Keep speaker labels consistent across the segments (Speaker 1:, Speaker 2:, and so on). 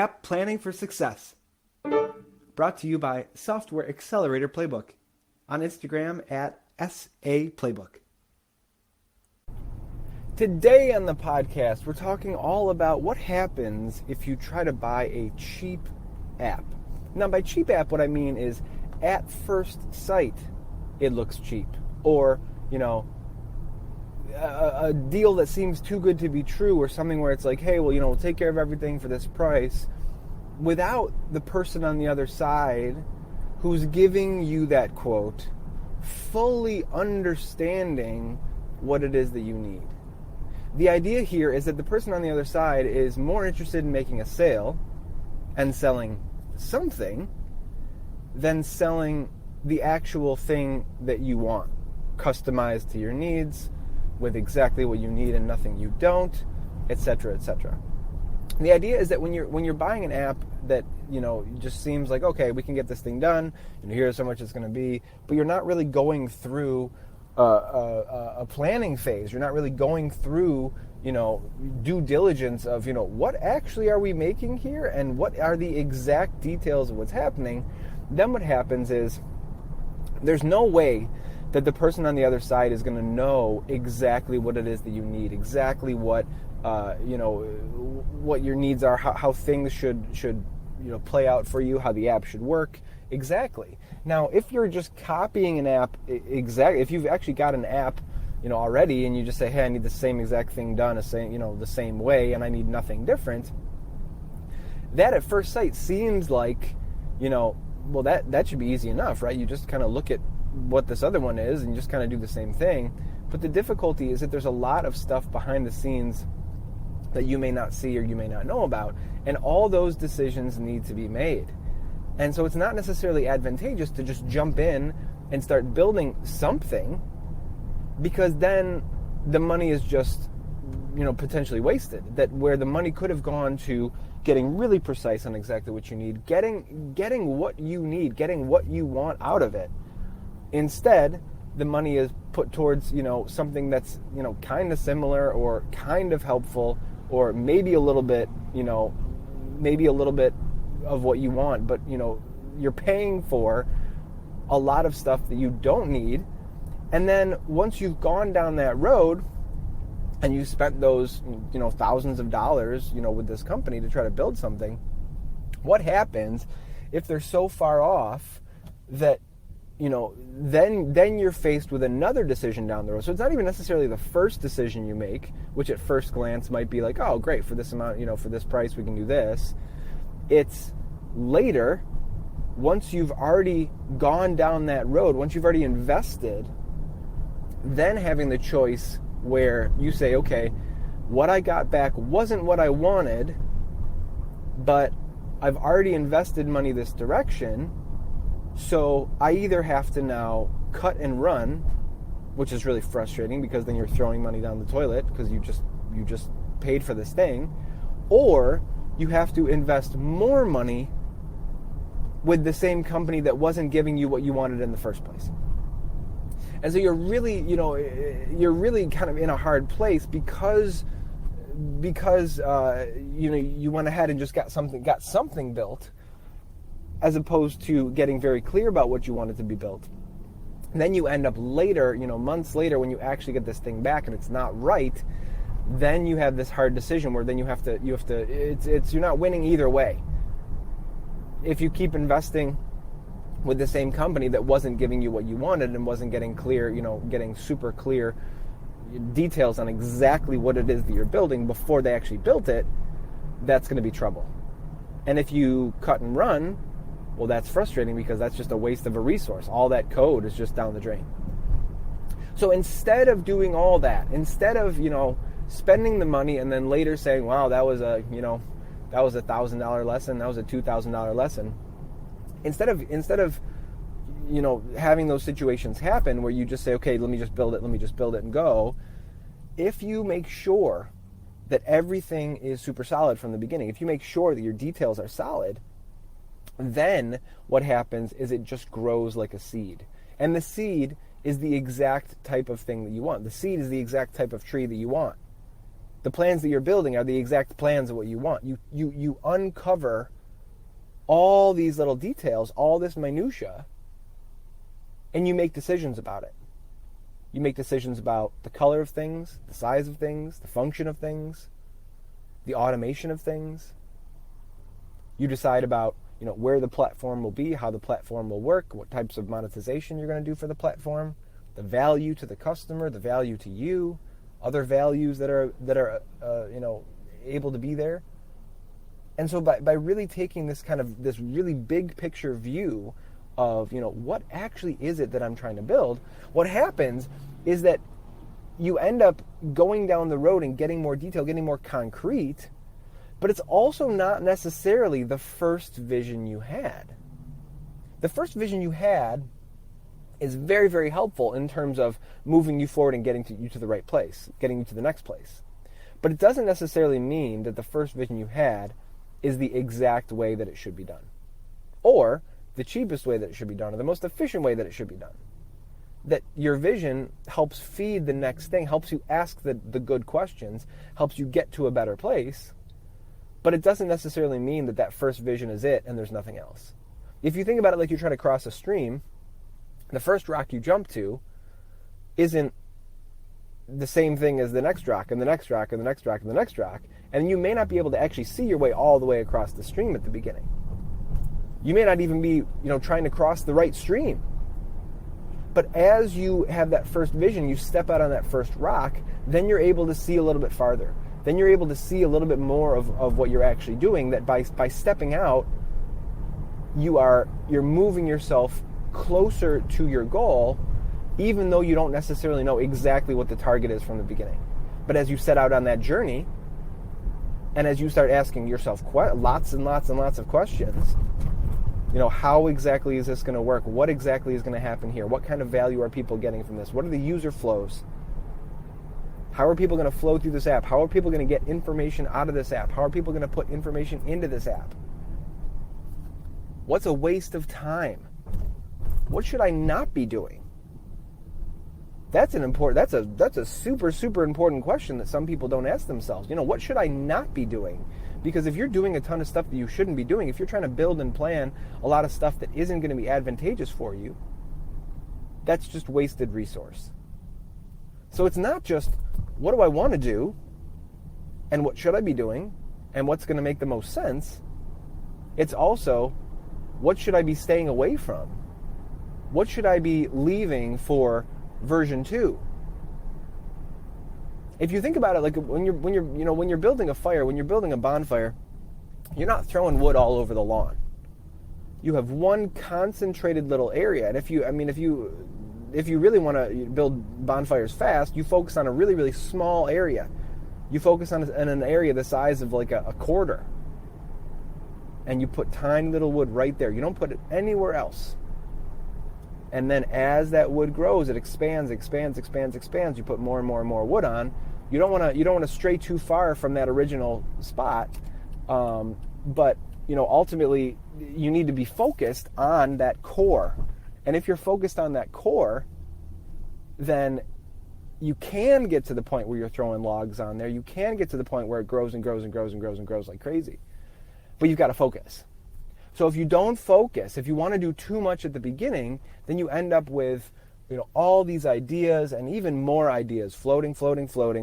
Speaker 1: App Planning for Success. Brought to you by Software Accelerator Playbook. On Instagram at S.A.Playbook. Today on the podcast, we're talking all about what happens if you try to buy a cheap app. Now, by cheap app, what I mean is at first sight, it looks cheap. Or, a deal that seems too good to be true, or something where it's like, hey, well, we'll take care of everything for this price, without the person on the other side who's giving you that quote fully understanding what it is that you need. The idea here is that the person on the other side is more interested in making a sale and selling something than selling the actual thing that you want, customized to your needs, with exactly what you need and nothing you don't, etc., etc. The idea is that when you're buying an app that just seems like, okay, we can get this thing done, here's how much it's going to be, but you're not really going through a planning phase. You're not really going through due diligence of what actually are we making here and what are the exact details of what's happening. Then what happens is there's no way that the person on the other side is going to know exactly what it is that you need, exactly what what your needs are, how things should play out for you, how the app should work exactly. Now, if you're just copying an app exactly, if you've actually got an app already and you just say, hey, I need the same exact thing done, the same way, and I need nothing different, that at first sight seems like well, that should be easy enough, right? You just kind of look at what this other one is and just kind of do the same thing. But the difficulty is that there's a lot of stuff behind the scenes that you may not see or you may not know about, and all those decisions need to be made. And so it's not necessarily advantageous to just jump in and start building something, because then the money is just potentially wasted. That where the money could have gone to getting really precise on exactly what you need, getting what you need, getting what you want out of it. Instead, the money is put towards, something that's, kind of similar or kind of helpful, or maybe a little bit of what you want, but, you're paying for a lot of stuff that you don't need. And then once you've gone down that road and you spent those, thousands of dollars, with this company to try to build something, what happens if they're so far off that then you're faced with another decision down the road. So it's not even necessarily the first decision you make, which at first glance might be like, oh, great, for this amount, for this price, we can do this. It's later, once you've already gone down that road, once you've already invested, then having the choice where you say, okay, what I got back wasn't what I wanted, but I've already invested money this direction. So I either have to now cut and run, which is really frustrating because then you're throwing money down the toilet because you just paid for this thing, or you have to invest more money with the same company that wasn't giving you what you wanted in the first place. And so you're really kind of in a hard place because you went ahead and just got something built, as opposed to getting very clear about what you wanted to be built. And then you end up later, months later, when you actually get this thing back and it's not right, then you have this hard decision where then you have to you're not winning either way. If you keep investing with the same company that wasn't giving you what you wanted and wasn't getting clear, getting super clear details on exactly what it is that you're building before they actually built it, that's going to be trouble. And if you cut and run, well, that's frustrating because that's just a waste of a resource. All that code is just down the drain. So instead of doing all that, instead of, spending the money and then later saying, wow, that was a $1,000 lesson, that was a $2,000 lesson. Instead of having those situations happen where you just say, okay, let me just build it and go. If you make sure that everything is super solid from the beginning, if you make sure that your details are solid, then what happens is it just grows like a seed. And the seed is the exact type of thing that you want. The seed is the exact type of tree that you want. The plans that you're building are the exact plans of what you want. You uncover all these little details, all this minutia, and you make decisions about it. You make decisions about the color of things, the size of things, the function of things, the automation of things. You decide about, where the platform will be, how the platform will work, what types of monetization you're going to do for the platform, the value to the customer, the value to you, other values that are able to be there. And so by really taking this really big picture view of, what actually is it that I'm trying to build, what happens is that you end up going down the road and getting more detail, getting more concrete, but it's also not necessarily the first vision you had. The first vision you had is very, very helpful in terms of moving you forward and getting you to the right place, getting you to the next place. But it doesn't necessarily mean that the first vision you had is the exact way that it should be done, or the cheapest way that it should be done, or the most efficient way that it should be done. That your vision helps feed the next thing, helps you ask the good questions, helps you get to a better place, but it doesn't necessarily mean that first vision is it and there's nothing else. If you think about it like you're trying to cross a stream, the first rock you jump to isn't the same thing as the next rock and the next rock and the next rock and the next rock, and you may not be able to actually see your way all the way across the stream at the beginning. You may not even be, trying to cross the right stream. But as you have that first vision, you step out on that first rock, then you're able to see a little bit farther. Then you're able to see a little bit more of what you're actually doing, that by stepping out, you're moving yourself closer to your goal, even though you don't necessarily know exactly what the target is from the beginning. But as you set out on that journey, and as you start asking yourself lots and lots and lots of questions, how exactly is this going to work? What exactly is going to happen here? What kind of value are people getting from this? What are the user flows? How are people going to flow through this app? How are people going to get information out of this app? How are people going to put information into this app? What's a waste of time? What should I not be doing? That's a super, super important question that some people don't ask themselves. What should I not be doing? Because if you're doing a ton of stuff that you shouldn't be doing, if you're trying to build and plan a lot of stuff that isn't going to be advantageous for you, that's just wasted resource. So it's not just, what do I want to do? And what should I be doing? And what's going to make the most sense? It's also, what should I be staying away from? What should I be leaving for version 2? If you think about it, like when you're building a fire, when you're building a bonfire, you're not throwing wood all over the lawn. You have one concentrated little area, and if you really want to build bonfires fast, you focus on a really, really small area. You focus on an area the size of like a quarter, and you put tiny little wood right there. You don't put it anywhere else. And then as that wood grows, it expands. You put more and more and more wood on. You don't want to stray too far from that original spot, but ultimately you need to be focused on that core. And if you're focused on that core, then you can get to the point where you're throwing logs on there. You can get to the point where it grows and grows and grows and grows and grows like crazy. But you've got to focus. So if you don't focus, if you want to do too much at the beginning, then you end up with all these ideas and even more ideas floating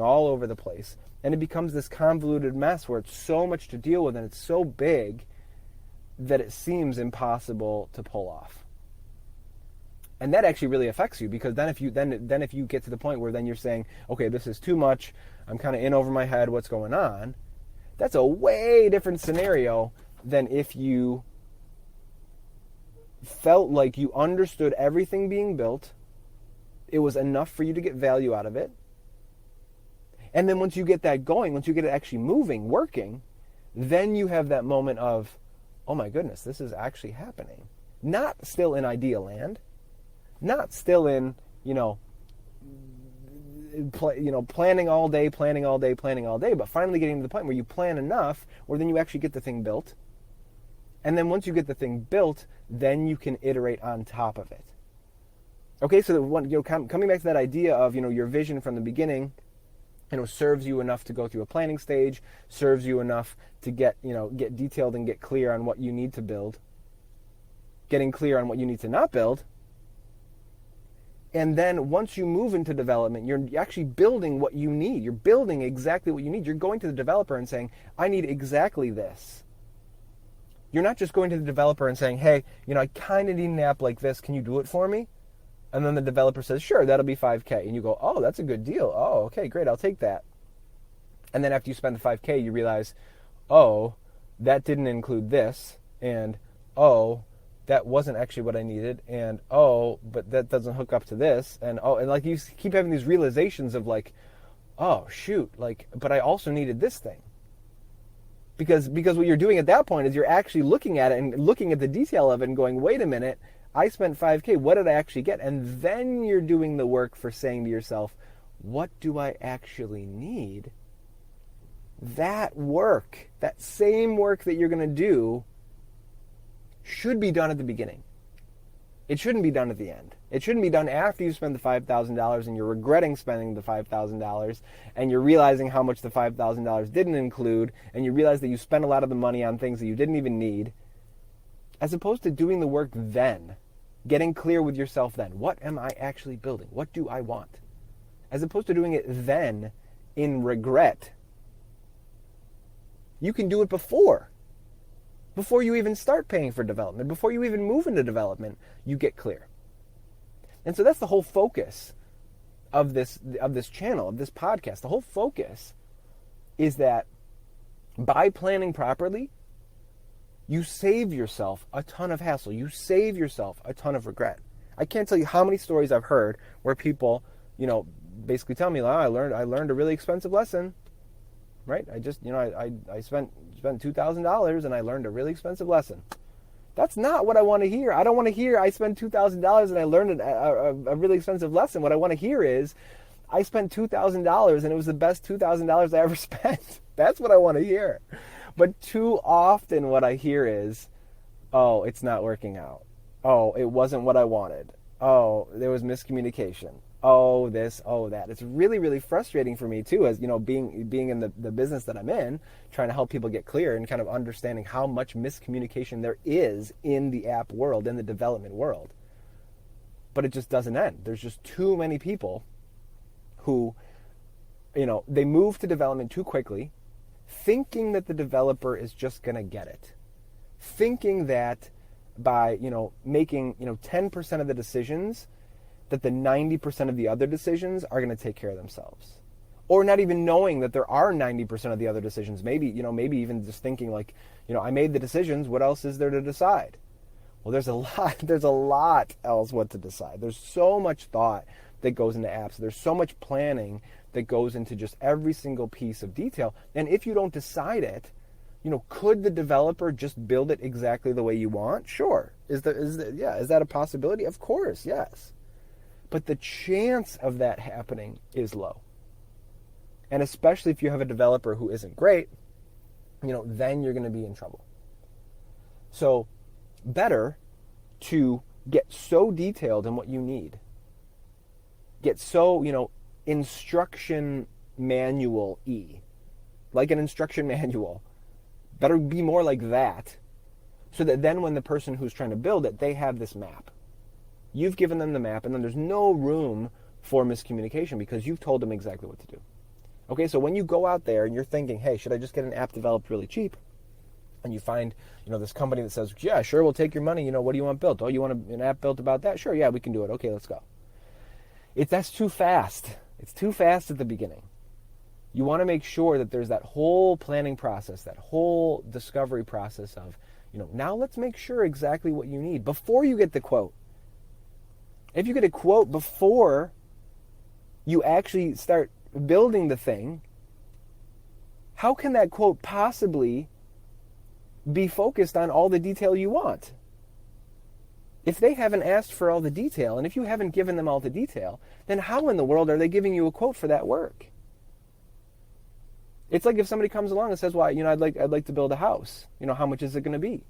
Speaker 1: all over the place. And it becomes this convoluted mess where it's so much to deal with and it's so big that it seems impossible to pull off. And that actually really affects you, because then if you get to the point where then you're saying, okay, this is too much, I'm kind of in over my head, what's going on? That's a way different scenario than if you felt like you understood everything being built, it was enough for you to get value out of it, and then once you get that going, once you get it actually moving, working, then you have that moment of, oh my goodness, this is actually happening. Not still in idea land, not still in, planning all day, but finally getting to the point where you plan enough where then you actually get the thing built. And then once you get the thing built, then you can iterate on top of it. Okay, so coming back to that idea of, your vision from the beginning, serves you enough to go through a planning stage, serves you enough to get detailed and get clear on what you need to build, getting clear on what you need to not build. And then once you move into development, you're actually building what you need. You're building exactly what you need. You're going to the developer and saying, I need exactly this. You're not just going to the developer and saying, hey, I kind of need an app like this. Can you do it for me? And then the developer says, sure, that'll be $5,000. And you go, oh, that's a good deal. Oh, okay, great, I'll take that. And then after you spend the $5,000, you realize, oh, that didn't include this. And, oh, that wasn't actually what I needed. And, oh, but that doesn't hook up to this. And, oh, and like you keep having these realizations of like, oh, shoot, like, but I also needed this thing. Because what you're doing at that point is you're actually looking at it and looking at the detail of it and going, wait a minute, I spent $5,000. What did I actually get? And then you're doing the work for saying to yourself, what do I actually need? That work, that same work that you're going to do, should be done at the beginning. It shouldn't be done at the end. It shouldn't be done after you spend the $5,000 and you're regretting spending the $5,000 and you're realizing how much the $5,000 didn't include, and you realize that you spent a lot of the money on things that you didn't even need, as opposed to doing the work then, getting clear with yourself then. What am I actually building? What do I want? As opposed to doing it then in regret. You can do it before you even start paying for development, before you even move into development, you get clear. And so that's the whole focus of this channel, of this podcast. The whole focus is that by planning properly, you save yourself a ton of hassle. You save yourself a ton of regret. I can't tell you how many stories I've heard where people, basically tell me, I learned a really expensive lesson. Right? I just, I spent $2,000 and I learned a really expensive lesson. That's not what I want to hear. I don't want to hear I spent $2,000 and I learned a really expensive lesson. What I want to hear is I spent $2,000 and it was the best $2,000 I ever spent. That's what I want to hear. But too often what I hear is, oh, it's not working out. Oh, it wasn't what I wanted. Oh, there was miscommunication. Oh, this, oh, that. It's really, really frustrating for me too, as being in the business that I'm in, trying to help people get clear and kind of understanding how much miscommunication there is in the app world, in the development world. But it just doesn't end. There's just too many people who, they move to development too quickly, thinking that the developer is just going to get it. Thinking that by, making, 10% of the decisions, that the 90% of the other decisions are going to take care of themselves. Or not even knowing that there are 90% of the other decisions. Maybe even just thinking like, I made the decisions, what else is there to decide? Well, there's a lot else what to decide. There's so much thought that goes into apps. There's so much planning that goes into just every single piece of detail. And if you don't decide it, could the developer just build it exactly the way you want? Sure. Is that a possibility? Of course, yes. But the chance of that happening is low. And especially if you have a developer who isn't great, then you're going to be in trouble. So better to get so detailed in what you need. Get so, instruction manual-y. Like an instruction manual. Better be more like that. So that then when the person who's trying to build it, they have this map. You've given them the map, and then there's no room for miscommunication because you've told them exactly what to do. Okay, so when you go out there and you're thinking, hey, should I just get an app developed really cheap? And you find, this company that says, yeah, sure, we'll take your money. What do you want built? Oh, you want an app built about that? Sure, yeah, we can do it. Okay, let's go. That's too fast. It's too fast at the beginning. You want to make sure that there's that whole planning process, that whole discovery process of, now let's make sure exactly what you need before you get the quote. If you get a quote before you actually start building the thing, how can that quote possibly be focused on all the detail you want? If they haven't asked for all the detail, and if you haven't given them all the detail, then how in the world are they giving you a quote for that work? It's like if somebody comes along and says, well, I'd like to build a house. How much is it going to be?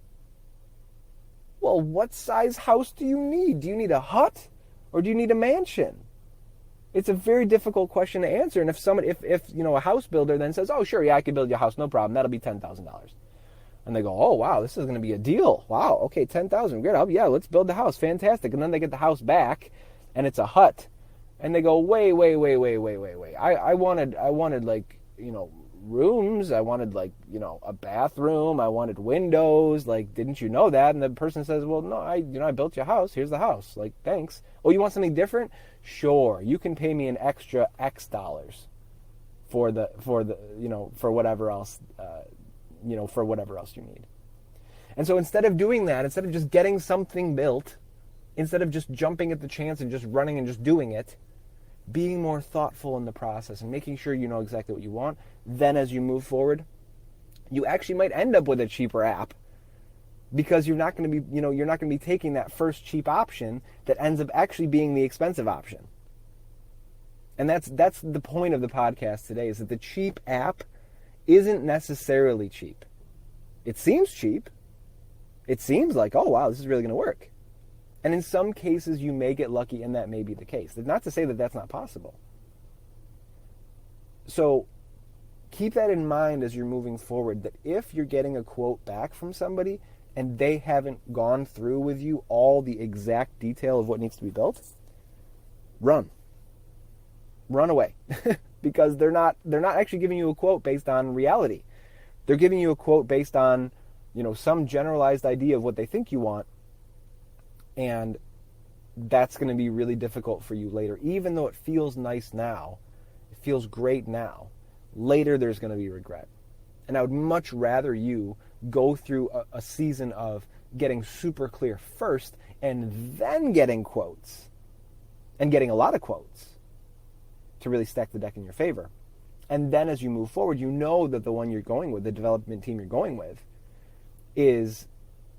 Speaker 1: Well, what size house do you need? Do you need a hut? Or do you need a mansion? It's a very difficult question to answer. And if a house builder then says, oh, sure, yeah, I can build you a house, no problem. That'll be $10,000. And they go, oh, wow, this is going to be a deal. Wow, okay, $10,000, great. Yeah, let's build the house. Fantastic. And then they get the house back, and it's a hut. And they go, wait. I wanted like, rooms. I wanted like, a bathroom. I wanted windows. Like, didn't you know that? And the person says, well, no, I built your house. Here's the house. Like, thanks. Oh, you want something different? Sure. You can pay me an extra X dollars for whatever else, for whatever else you need. And so instead of doing that, instead of just getting something built, instead of just jumping at the chance and just running and just doing it, being more thoughtful in the process and making sure you know exactly what you want, then as you move forward, you actually might end up with a cheaper app because you're not going to be taking that first cheap option that ends up actually being the expensive option. And that's the point of the podcast today, is that the cheap app isn't necessarily cheap. It seems cheap. It seems like, oh, wow, this is really going to work. And in some cases, you may get lucky, and that may be the case. Not to say that that's not possible. So keep that in mind as you're moving forward, that if you're getting a quote back from somebody and they haven't gone through with you all the exact detail of what needs to be built, run away. Because they're not actually giving you a quote based on reality. They're giving you a quote based on, some generalized idea of what they think you want. And that's going to be really difficult for you later. Even though it feels nice now, it feels great now, later there's going to be regret. And I would much rather you go through a season of getting super clear first and then getting quotes. And getting a lot of quotes to really stack the deck in your favor. And then as you move forward, you know that the one you're going with, the development team you're going with, is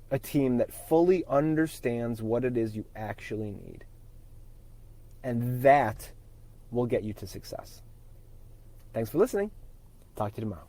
Speaker 1: a team that fully understands what it is you actually need. And that will get you to success. Thanks for listening. Talk to you tomorrow.